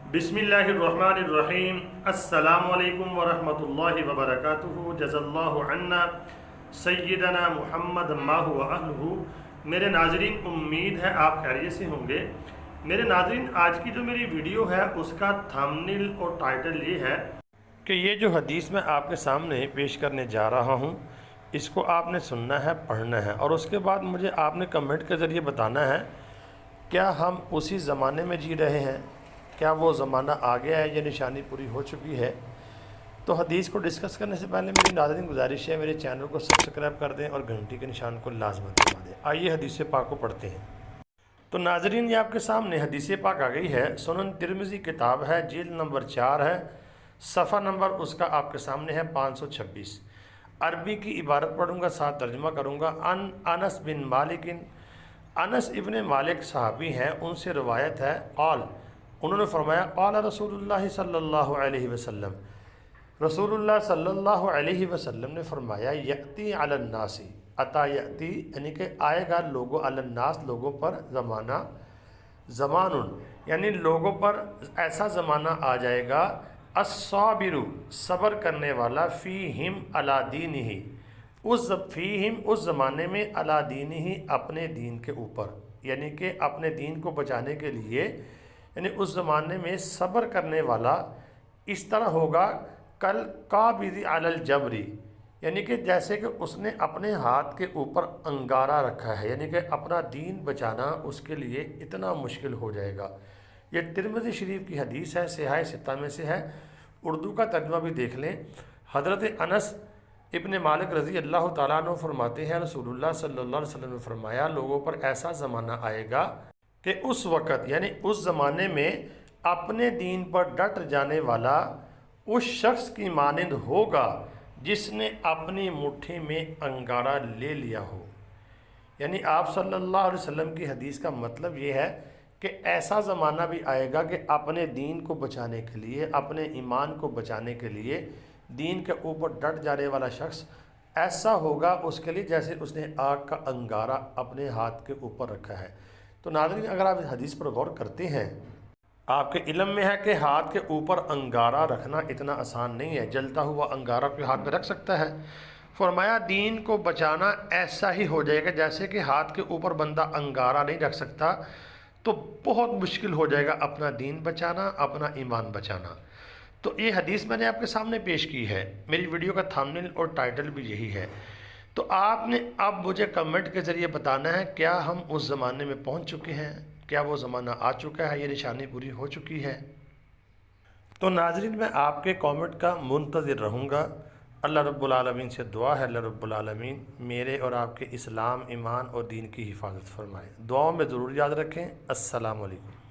बिस्मिल्लाहिर्रहमानिर्रहीम। अस्सलामु अलैकुम वरहमतुल्लाहि वबरकातुहू। जज़ल्लाहु अन्ना सय्यदना मुहम्मद माहु व अहलुहू। मेरे नाज़रीन, उम्मीद है आप खैरियत से होंगे। मेरे नाज़रीन, आज की जो मेरी वीडियो है उसका थंबनेल और टाइटल ये है कि ये जो हदीस मैं आपके सामने पेश करने जा रहा हूँ, इसको आपने सुनना है, पढ़ना है, और उसके बाद मुझे आपने कमेंट के ज़रिए बताना है क्या हम उसी ज़माने में जी रहे हैं, क्या वो ज़माना आ गया है, ये निशानी पूरी हो चुकी है। तो हदीस को डिस्कस करने से पहले मेरी नाज़रीन गुजारिश है, मेरे चैनल को सब्सक्राइब कर दें और घंटी के निशान को लाजमत दबा दें। आइए हदीस पाक को पढ़ते हैं। तो नाज़रीन, ये आपके सामने हदीस पाक आ गई है। सुनन तिरमिज़ी किताब है, जिल्द नंबर 4 है, सफ़ा नंबर उसका आपके सामने है 526। अरबी की इबारत पढ़ूँगा, साथ तर्जुमा करूँगा। अनस बिन मालिकिन, अनस इब्ने मालिक सहाबी हैं, उनसे रवायत है। क़ाल, उन्होंने फरमाया, क़ाल रसूलुल्लाह सल्लल्लाहु अलैहि वसल्लम, रसूलुल्लाह सल्लल्लाहु अलैहि वसल्लम ने फरमाया, यअती अलन नासी, अता यअती यानी कि आएगा लोगों, अलन नास लोगों पर, ज़माना, ज़मानुन यानी लोगों पर ऐसा ज़माना आ जाएगा, अस्साबिरु सब्र करने वाला, फ़ीहिम अला दीनिही फ़ीहिम उस ज़माने में, अला दीनिही अपने दीन के ऊपर, यानी कि अपने दीन को बचाने के लिए, यानी उस ज़माने में सब्र करने वाला इस तरह होगा, कल काबिज़ अलल जबरी, यानी कि जैसे कि उसने अपने हाथ के ऊपर अंगारा रखा है, यानी कि अपना दीन बचाना उसके लिए इतना मुश्किल हो जाएगा। ये तिरमिज़ी शरीफ की हदीस है, सिहाह सित्ता में से है। उर्दू का तर्जुमा भी देख लें। हज़रत अनस इब्ने मालिक रज़ी अल्लाह ताला अन्हु फरमाते हैं, रसूलुल्लाह सल्लल्लाहु अलैहि वसल्लम ने फरमाया, लोगों पर ऐसा ज़माना आएगा कि उस वक़्त, यानी उस ज़माने में, अपने दीन पर डट जाने वाला उस शख्स की मानंद होगा जिसने अपनी मुट्ठी में अंगारा ले लिया हो। यानी आप सल्लल्लाहु अलैहि वसल्लम की हदीस का मतलब ये है कि ऐसा ज़माना भी आएगा कि अपने दीन को बचाने के लिए, अपने ईमान को बचाने के लिए, दीन के ऊपर डट जाने वाला शख्स ऐसा होगा उसके लिए जैसे उसने आग का अंगारा अपने हाथ के ऊपर रखा है। तो नाज़रीन, अगर आप इस हदीस पर गौर करते हैं, आपके इल्म में है कि हाथ के ऊपर अंगारा रखना इतना आसान नहीं है। जलता हुआ अंगारा कोई हाथ में रख सकता है? फरमाया, दीन को बचाना ऐसा ही हो जाएगा जैसे कि हाथ के ऊपर बंदा अंगारा नहीं रख सकता, तो बहुत मुश्किल हो जाएगा अपना दीन बचाना, अपना ईमान बचाना। तो ये हदीस मैंने आपके सामने पेश की है। मेरी वीडियो का थंबनेल और टाइटल भी यही है। तो आपने अब मुझे कमेंट के ज़रिए बताना है क्या हम उस ज़माने में पहुंच चुके हैं, क्या वो ज़माना आ चुका है, ये निशानी पूरी हो चुकी है। तो नाज़रीन, मैं आपके कमेंट का मुंतज़िर रहूँगा। अल्लाह रब्बुल आलमीन से दुआ है, अल्लाह रब्बुल आलमीन मेरे और आपके इस्लाम, ईमान और दीन की हिफाजत फरमाए। दुआओं में ज़रूर याद रखें। अस्सलामु अलैकुम।